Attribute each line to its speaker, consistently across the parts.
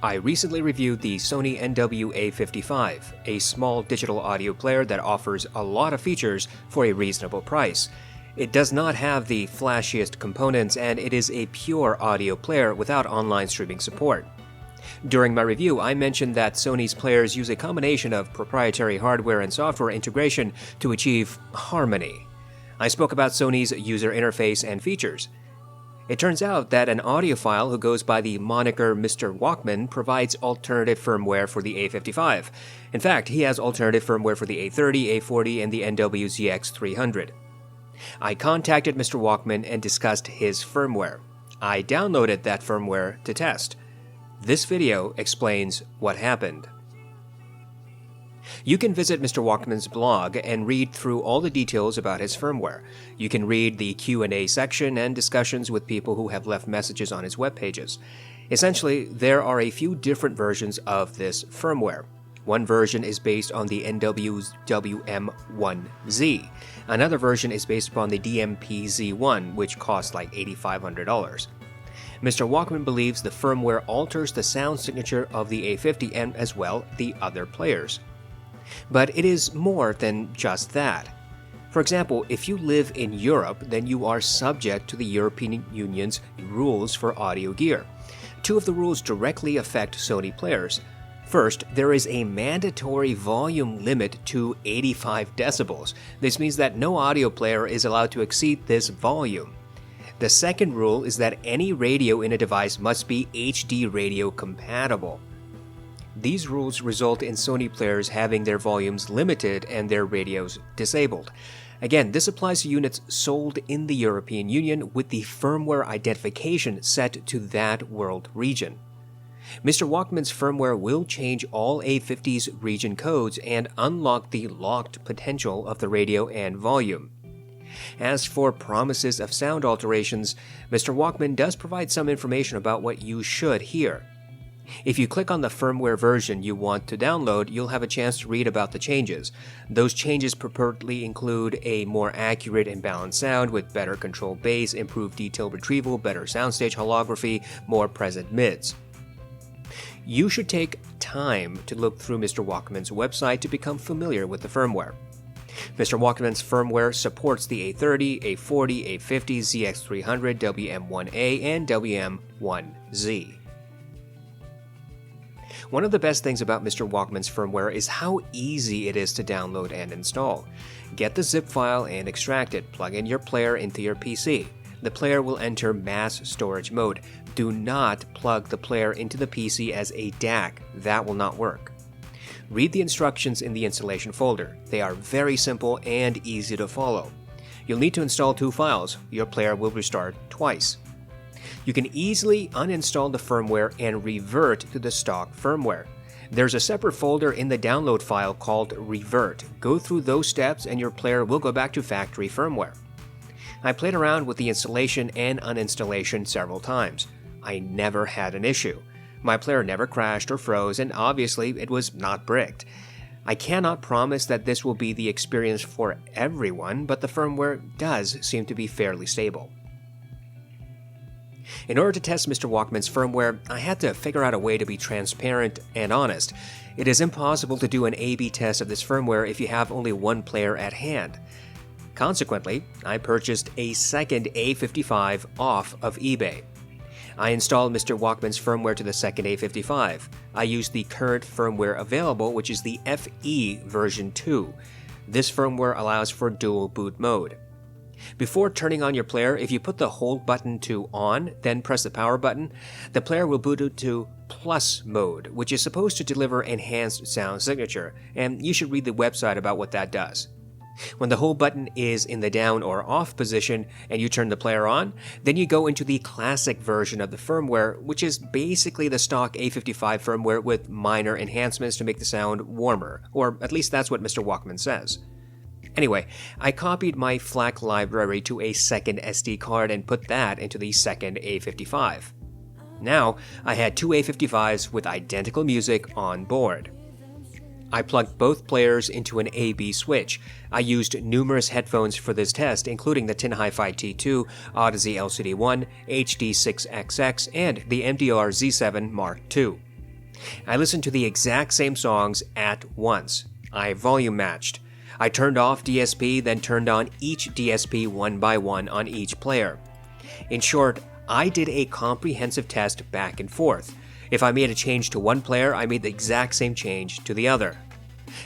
Speaker 1: I recently reviewed the Sony NW-A55, a small digital audio player that offers a lot of features for a reasonable price. It does not have the flashiest components, and it is a pure audio player without online streaming support. During my review, I mentioned that Sony's players use a combination of proprietary hardware and software integration to achieve harmony. I spoke about Sony's user interface and features. It turns out that an audiophile who goes by the moniker Mr. Walkman provides alternative firmware for the A55. In fact, he has alternative firmware for the A30, A40, and the NW-ZX300. I contacted Mr. Walkman and discussed his firmware. I downloaded that firmware to test. This video explains what happened. You can visit Mr. Walkman's blog and read through all the details about his firmware. You can read the Q&A section and discussions with people who have left messages on his web pages. Essentially, there are a few different versions of this firmware. One version is based on the NW-WM1Z. Another version is based upon the DMP-Z1, which costs like $8,500. Mr. Walkman believes the firmware alters the sound signature of the A50 and as well the other players. But it is more than just that. For example, if you live in Europe, then you are subject to the European Union's rules for audio gear. Two of the rules directly affect Sony players. First, there is a mandatory volume limit to 85 decibels. This means that no audio player is allowed to exceed this volume. The second rule is that any radio in a device must be HD radio compatible. These rules result in Sony players having their volumes limited and their radios disabled. Again, this applies to units sold in the European Union with the firmware identification set to that world region. Mr. Walkman's firmware will change all A50's region codes and unlock the locked potential of the radio and volume. As for promises of sound alterations, Mr. Walkman does provide some information about what you should hear. If you click on the firmware version you want to download, you'll have a chance to read about the changes. Those changes purportedly include a more accurate and balanced sound with better controlled bass, improved detail retrieval, better soundstage holography, more present mids. You should take time to look through Mr. Walkman's website to become familiar with the firmware. Mr. Walkman's firmware supports the A30, A40, A50, ZX300, WM1A, and WM1Z. One of the best things about Mr. Walkman's firmware is how easy it is to download and install. Get the zip file and extract it. Plug in your player into your PC. The player will enter mass storage mode. Do not plug the player into the PC as a DAC. That will not work. Read the instructions in the installation folder. They are very simple and easy to follow. You'll need to install 2 files. Your player will restart twice. You can easily uninstall the firmware and revert to the stock firmware. There's a separate folder in the download file called Revert. Go through those steps and your player will go back to factory firmware. I played around with the installation and uninstallation several times. I never had an issue. My player never crashed or froze, and obviously it was not bricked. I cannot promise that this will be the experience for everyone, but the firmware does seem to be fairly stable. In order to test Mr. Walkman's firmware, I had to figure out a way to be transparent and honest. It is impossible to do an A/B test of this firmware if you have only one player at hand. Consequently, I purchased a second A55 off of eBay. I installed Mr. Walkman's firmware to the second A55. I used the current firmware available, which is the FE version 2. This firmware allows for dual boot mode. Before turning on your player, if you put the hold button to on, then press the power button, the player will boot to plus mode, which is supposed to deliver enhanced sound signature, and you should read the website about what that does. When the hold button is in the down or off position and you turn the player on, then you go into the classic version of the firmware, which is basically the stock A55 firmware with minor enhancements to make the sound warmer, or at least that's what Mr. Walkman says. Anyway, I copied my FLAC library to a second SD card and put that into the second A55. Now, I had 2 A55s with identical music on board. I plugged both players into an A/B switch. I used numerous headphones for this test, including the hifi T2, audeze LCD1, HD6XX, and the MDR Z7 Mark II. I listened to the exact same songs at once. I volume matched. I turned off DSP, then turned on each DSP one by one on each player. In short, I did a comprehensive test back and forth. If I made a change to one player, I made the exact same change to the other.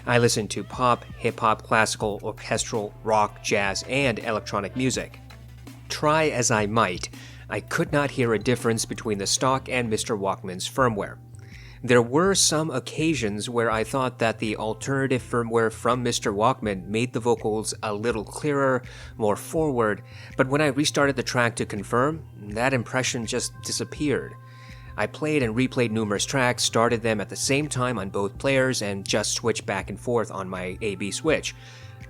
Speaker 1: I listened to pop, hip-hop, classical, orchestral, rock, jazz, and electronic music. Try as I might, I could not hear a difference between the stock and Mr. Walkman's firmware. There were some occasions where I thought that the alternative firmware from Mr. Walkman made the vocals a little clearer, more forward, but when I restarted the track to confirm, that impression just disappeared. I played and replayed numerous tracks, started them at the same time on both players, and just switched back and forth on my A-B switch.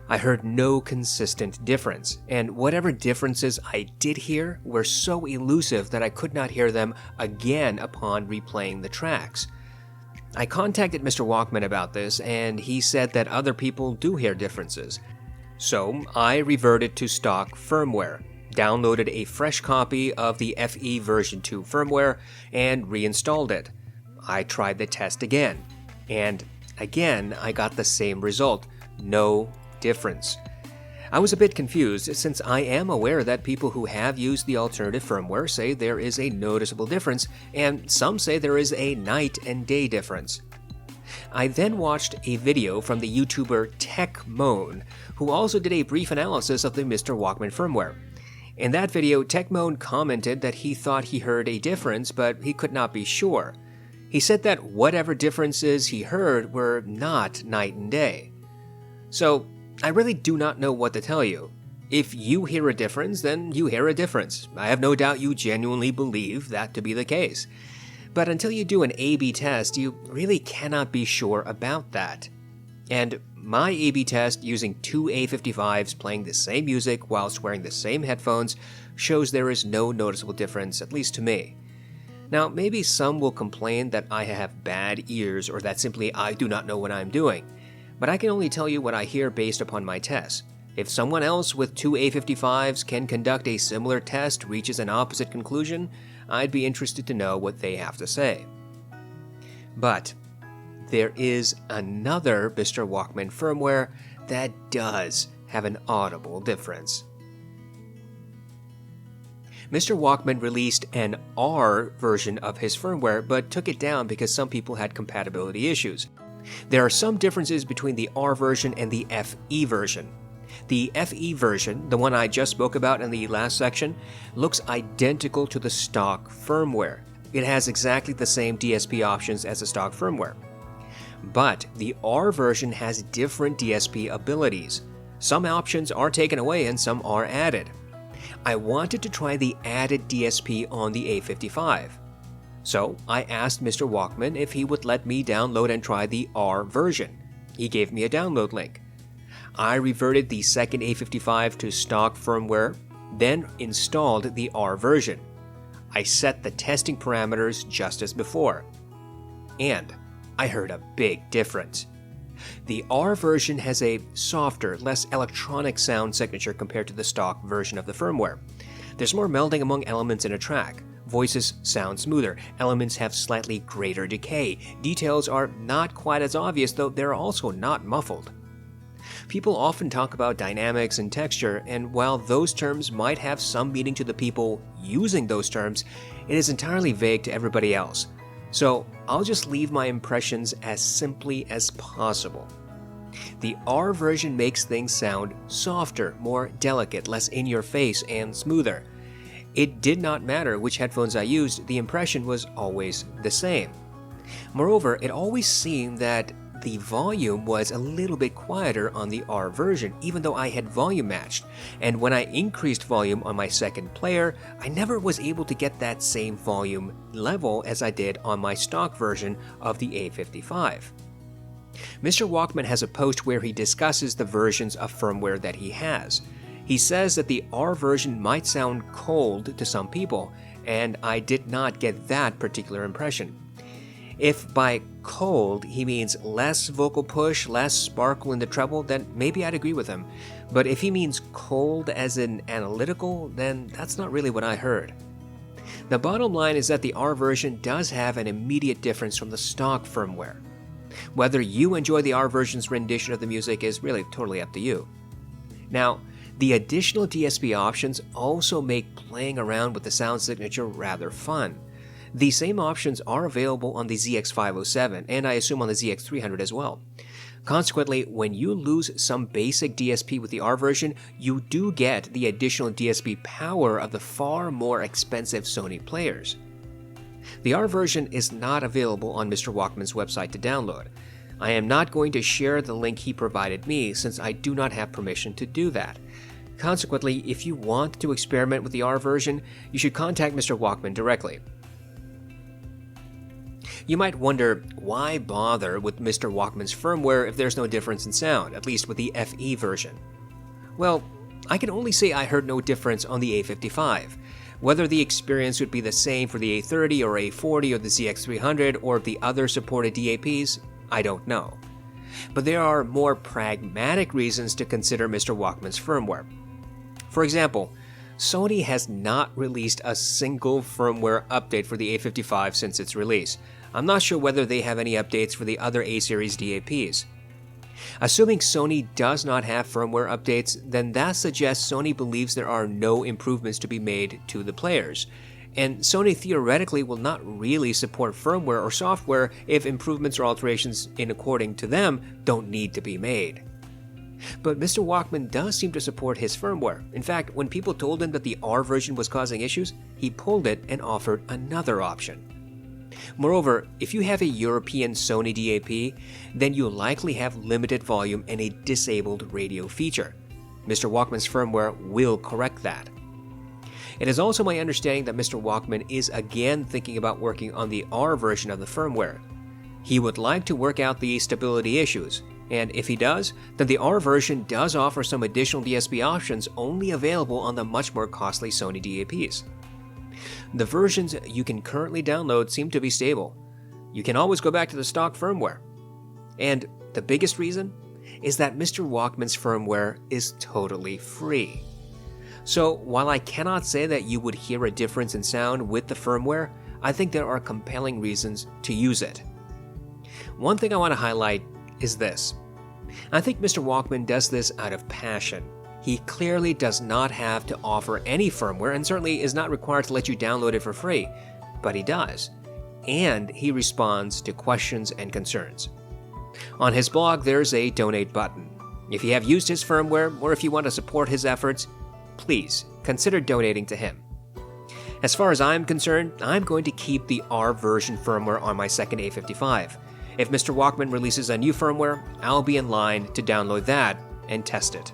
Speaker 1: I heard no consistent difference, and whatever differences I did hear were so elusive that I could not hear them again upon replaying the tracks. I contacted Mr. Walkman about this, and he said that other people do hear differences. So I reverted to stock firmware, downloaded a fresh copy of the FE version 2 firmware, and reinstalled it. I tried the test again, and again I got the same result: no difference. I was a bit confused since I am aware that people who have used the alternative firmware say there is a noticeable difference, and some say there is a night and day difference. I then watched a video from the YouTuber TechMoan, who also did a brief analysis of the Mr. Walkman firmware. In that video, TechMoan commented that he thought he heard a difference, but he could not be sure. He said that whatever differences he heard were not night and day. So, I really do not know what to tell you. If you hear a difference, then you hear a difference. I have no doubt you genuinely believe that to be the case. But until you do an A-B test, you really cannot be sure about that. And my A-B test using two A55s playing the same music whilst wearing the same headphones shows there is no noticeable difference, at least to me. Now, maybe some will complain that I have bad ears or that simply I do not know what I'm doing. But I can only tell you what I hear based upon my tests. If someone else with two A55s can conduct a similar test reaches an opposite conclusion, I'd be interested to know what they have to say. But there is another Mr. Walkman firmware that does have an audible difference. Mr. Walkman released an R version of his firmware, but took it down because some people had compatibility issues. There are some differences between the R version and the FE version. The FE version, the one I just spoke about in the last section, looks identical to the stock firmware. It has exactly the same DSP options as the stock firmware. But the R version has different DSP abilities. Some options are taken away and some are added. I wanted to try the added DSP on the A55. So I asked Mr. Walkman if he would let me download and try the R version. He gave me a download link. I reverted the second A55 to stock firmware, then installed the R version. I set the testing parameters just as before. And I heard a big difference. The R version has a softer, less electronic sound signature compared to the stock version of the firmware. There's more melding among elements in a track. Voices sound smoother, elements have slightly greater decay, details are not quite as obvious, though they're also not muffled. People often talk about dynamics and texture, and while those terms might have some meaning to the people using those terms, it is entirely vague to everybody else. So I'll just leave my impressions as simply as possible. The R version makes things sound softer, more delicate, less in your face, and smoother. It did not matter which headphones I used, the impression was always the same. Moreover, it always seemed that the volume was a little bit quieter on the R version, even though I had volume matched, and when I increased volume on my second player, I never was able to get that same volume level as I did on my stock version of the A55. Mr. Walkman has a post where he discusses the versions of firmware that he has. He says that the R version might sound cold to some people, and I did not get that particular impression. If by cold he means less vocal push, less sparkle in the treble, then maybe I'd agree with him. But if he means cold as in analytical, then that's not really what I heard. The bottom line is that the R version does have an immediate difference from the stock firmware. Whether you enjoy the R version's rendition of the music is really totally up to you. Now, the additional DSP options also make playing around with the sound signature rather fun. The same options are available on the ZX507 and I assume on the ZX300 as well. Consequently, when you lose some basic DSP with the R version, you do get the additional DSP power of the far more expensive Sony players. The R version is not available on Mr. Walkman's website to download. I am not going to share the link he provided me since I do not have permission to do that. Consequently, if you want to experiment with the R version, you should contact Mr. Walkman directly. You might wonder, why bother with Mr. Walkman's firmware if there's no difference in sound, at least with the FE version? Well, I can only say I heard no difference on the A55. Whether the experience would be the same for the A30 or A40 or the ZX300 or the other supported DAPs, I don't know. But there are more pragmatic reasons to consider Mr. Walkman's firmware. For example, Sony has not released a single firmware update for the A55 since its release. I'm not sure whether they have any updates for the other A-series DAPs. Assuming Sony does not have firmware updates, then that suggests Sony believes there are no improvements to be made to the players. And Sony theoretically will not really support firmware or software if improvements or alterations according to them don't need to be made. But Mr. Walkman does seem to support his firmware. In fact, when people told him that the R version was causing issues, he pulled it and offered another option. Moreover, if you have a European Sony DAP, then you likely have limited volume and a disabled radio feature. Mr. Walkman's firmware will correct that. It is also my understanding that Mr. Walkman is again thinking about working on the R version of the firmware. He would like to work out the stability issues, and if he does, then the R version does offer some additional DSP options only available on the much more costly Sony DAPs. The versions you can currently download seem to be stable. You can always go back to the stock firmware. And the biggest reason is that Mr. Walkman's firmware is totally free. So while I cannot say that you would hear a difference in sound with the firmware, I think there are compelling reasons to use it. One thing I want to highlight is this. I think Mr. Walkman does this out of passion. He clearly does not have to offer any firmware and certainly is not required to let you download it for free, but he does. And he responds to questions and concerns. On his blog, there's a donate button. If you have used his firmware or if you want to support his efforts, please consider donating to him. As far as I'm concerned, I'm going to keep the R version firmware on my second A55. If Mr. Walkman releases a new firmware, I'll be in line to download that and test it.